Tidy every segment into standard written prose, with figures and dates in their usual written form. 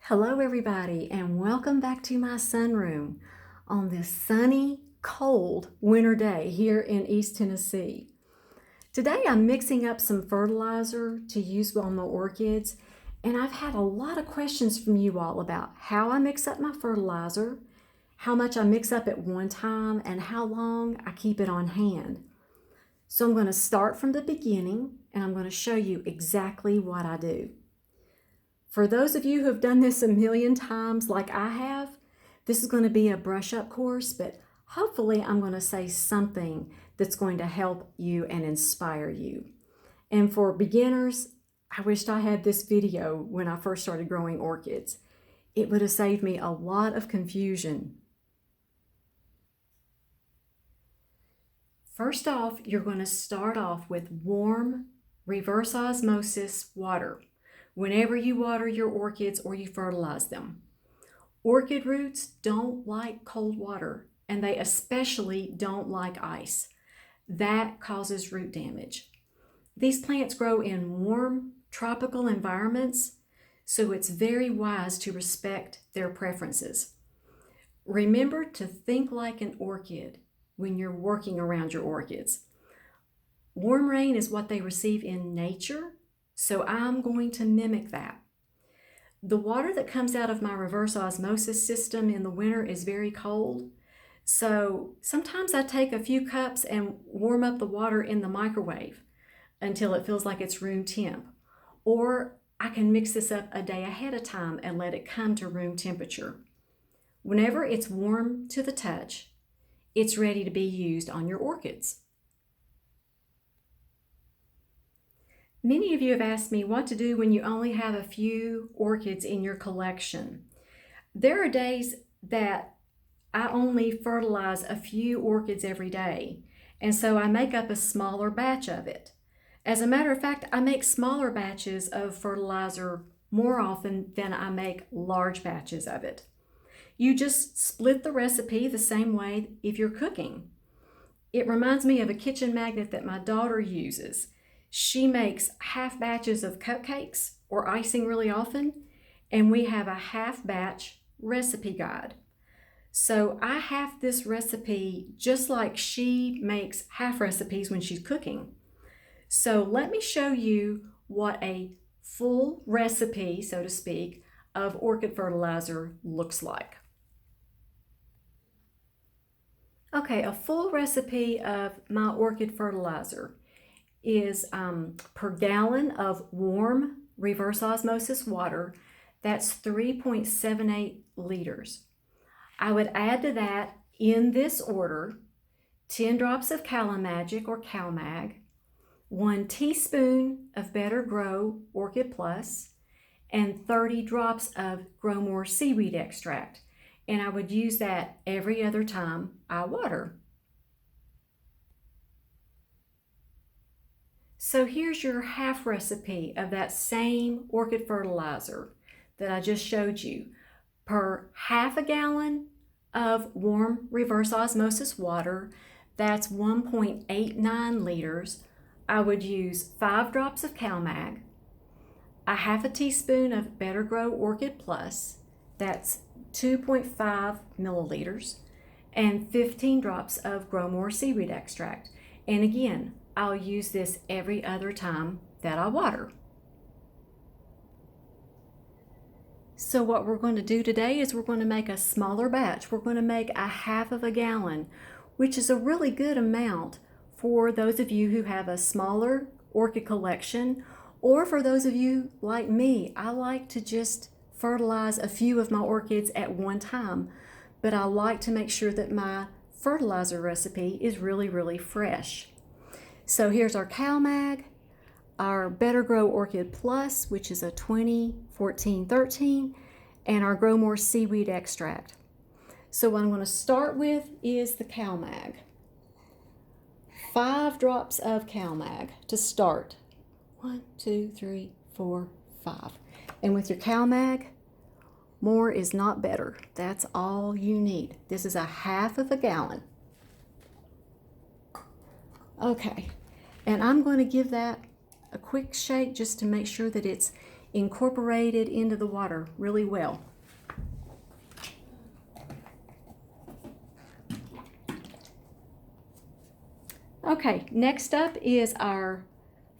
Hello everybody and welcome back to my sunroom on this sunny, cold winter day here in East Tennessee. Today I'm mixing up some fertilizer to use on my orchids, and I've had a lot of questions from you all about how I mix up my fertilizer, how much I mix up at one time, and how long I keep it on hand. So I'm going to start from the beginning and I'm going to show you exactly what I do. For those of you who have done this a million times like I have, this is going to be a brush-up course, but hopefully I'm going to say something that's going to help you and inspire you. And for beginners, I wished I had this video when I first started growing orchids. It would have saved me a lot of confusion. First off, you're going to start off with warm reverse osmosis water whenever you water your orchids or you fertilize them. Orchid roots don't like cold water, and they especially don't like ice. That causes root damage. These plants grow in warm, tropical environments, so it's very wise to respect their preferences. Remember to think like an orchid when you're working around your orchids. Warm rain is what they receive in nature, so I'm going to mimic that. The water that comes out of my reverse osmosis system in the winter is very cold, so sometimes I take a few cups and warm up the water in the microwave until it feels like it's room temp. Or I can mix this up a day ahead of time and let it come to room temperature. Whenever it's warm to the touch, it's ready to be used on your orchids. Many of you have asked me what to do when you only have a few orchids in your collection. There are days that I only fertilize a few orchids every day, and so I make up a smaller batch of it. As a matter of fact, I make smaller batches of fertilizer more often than I make large batches of it. You just split the recipe the same way if you're cooking. It reminds me of a kitchen magnet that my daughter uses. She makes half batches of cupcakes or icing really often, and we have a half batch recipe guide. So I have this recipe just like she makes half recipes when she's cooking. So let me show you what a full recipe, so to speak, of orchid fertilizer looks like. Okay, a full recipe of my orchid fertilizer is per gallon of warm reverse osmosis water, that's 3.78 liters. I would add to that, in this order, 10 drops of Calimagic or CalMag, 1 teaspoon of Better Grow Orchid Plus, and 30 drops of Grow More seaweed extract. And I would use that every other time I water. So here's your half recipe of that same orchid fertilizer that I just showed you. Per half a gallon of warm reverse osmosis water, that's 1.89 liters, I would use 5 drops of CalMag, a half a teaspoon of Better Grow Orchid Plus, that's 2.5 milliliters, and 15 drops of Grow More seaweed extract. And again, I'll use this every other time that I water. So what we're going to do today is we're going to make a smaller batch. We're going to make a half of a gallon, which is a really good amount for those of you who have a smaller orchid collection, or for those of you like me. I like to just fertilize a few of my orchids at one time, but I like to make sure that my fertilizer recipe is really fresh. So here's our CalMag, our Better Grow Orchid Plus, which is a 20-14-13, and our Grow More seaweed extract. So what I'm going to start with is the CalMag. 5 drops of CalMag to start. 1, 2, 3, 4, 5. And with your CalMag, more is not better. That's all you need. This is a half of a gallon. Okay, and I'm going to give that a quick shake just to make sure that it's incorporated into the water really well. Okay, next up is our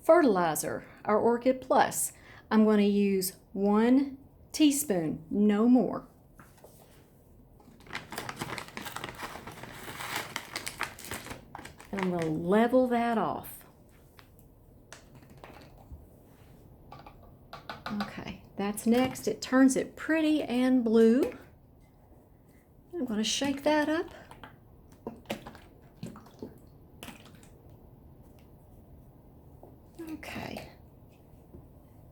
fertilizer, our Orchid Plus. I'm going to use 1 teaspoon, no more. And I'm going to level that off. Okay, that's next. It turns it pretty and blue. I'm going to shake that up. Okay.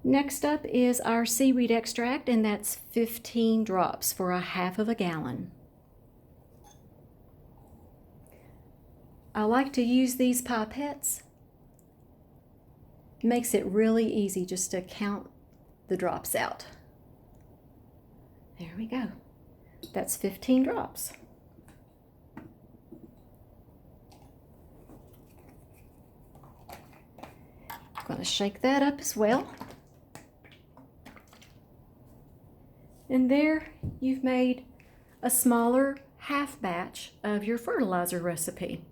Next up is our seaweed extract, and that's 15 drops for a half of a gallon. I like to use these pipettes. It makes it really easy just to count the drops out. There we go. That's 15 drops. I'm going to shake that up as well. And there you've made a smaller half batch of your fertilizer recipe.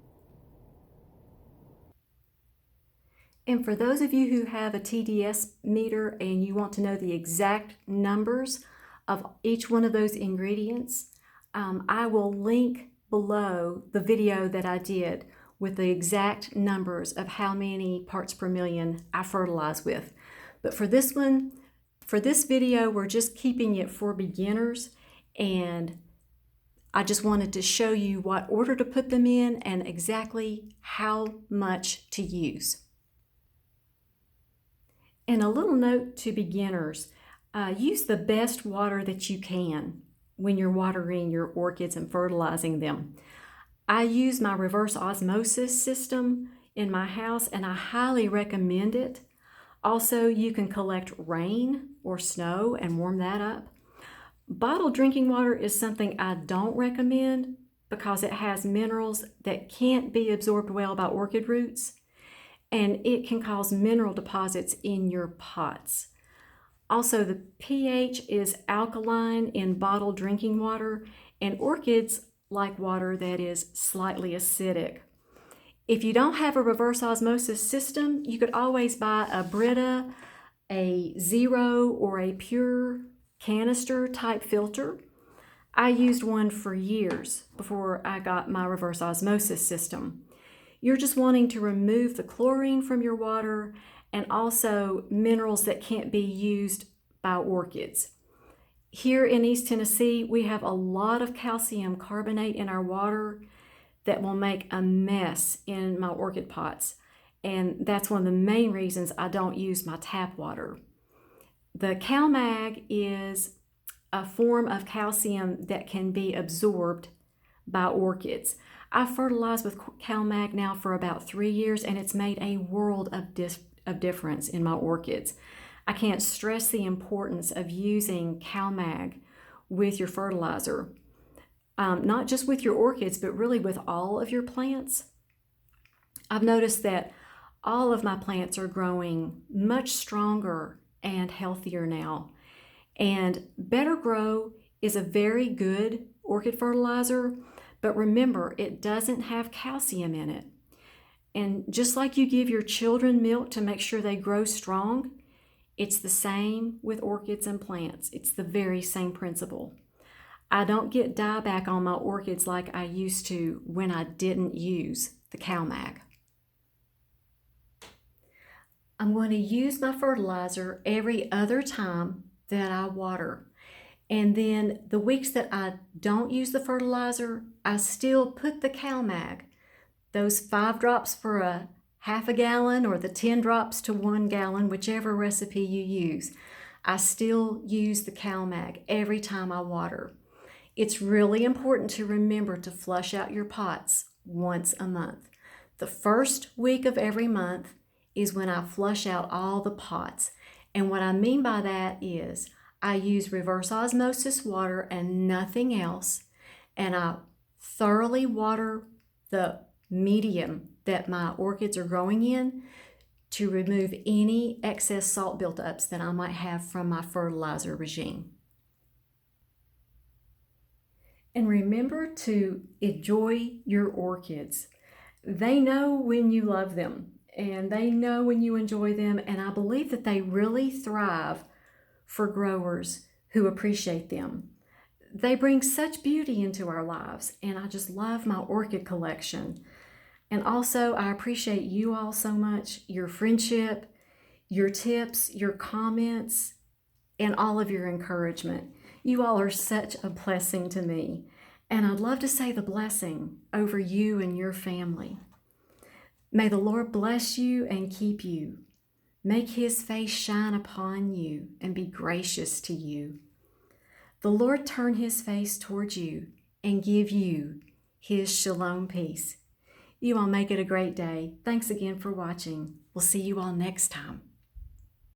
And for those of you who have a TDS meter and you want to know the exact numbers of each one of those ingredients, I will link below the video that I did with the exact numbers of how many parts per million I fertilize with. But for this one, for this video, we're just keeping it for beginners, and I just wanted to show you what order to put them in and exactly how much to use. And a little note to beginners, use the best water that you can when you're watering your orchids and fertilizing them. I use my reverse osmosis system in my house, and I highly recommend it. Also, you can collect rain or snow and warm that up. Bottled drinking water is something I don't recommend because it has minerals that can't be absorbed well by orchid roots, and it can cause mineral deposits in your pots. Also, the pH is alkaline in bottled drinking water, and orchids like water that is slightly acidic. If you don't have a reverse osmosis system, you could always buy a Brita, a Zero, or a Pure canister type filter. I used one for years before I got my reverse osmosis system. You're just wanting to remove the chlorine from your water and also minerals that can't be used by orchids. Here in East Tennessee, we have a lot of calcium carbonate in our water that will make a mess in my orchid pots. And that's one of the main reasons I don't use my tap water. The CalMag is a form of calcium that can be absorbed by orchids. I've fertilized with CalMag now for about 3 years, and it's made a world of difference in my orchids. I can't stress the importance of using CalMag with your fertilizer. Not just with your orchids, but really with all of your plants. I've noticed that all of my plants are growing much stronger and healthier now. And Better Grow is a very good orchid fertilizer, but remember, it doesn't have calcium in it. And just like you give your children milk to make sure they grow strong, it's the same with orchids and plants. It's the very same principle. I don't get dieback on my orchids like I used to when I didn't use the CalMag. I'm going to use my fertilizer every other time that I water. And then the weeks that I don't use the fertilizer, I still put the CalMag, those 5 drops for a half a gallon or the 10 drops to 1 gallon, whichever recipe you use. I still use the CalMag every time I water. It's really important to remember to flush out your pots once a month. The first week of every month is when I flush out all the pots. And what I mean by that is I use reverse osmosis water and nothing else, and I thoroughly water the medium that my orchids are growing in to remove any excess salt buildups that I might have from my fertilizer regime. And remember to enjoy your orchids. They know when you love them and they know when you enjoy them, and I believe that they really thrive for growers who appreciate them. They bring such beauty into our lives, and I just love my orchid collection. And also, I appreciate you all so much, your friendship, your tips, your comments, and all of your encouragement. You all are such a blessing to me, and I'd love to say the blessing over you and your family. May the Lord bless you and keep you. Make his face shine upon you and be gracious to you. The Lord turn his face towards you and give you his shalom peace. You all make it a great day. Thanks again for watching. We'll see you all next time.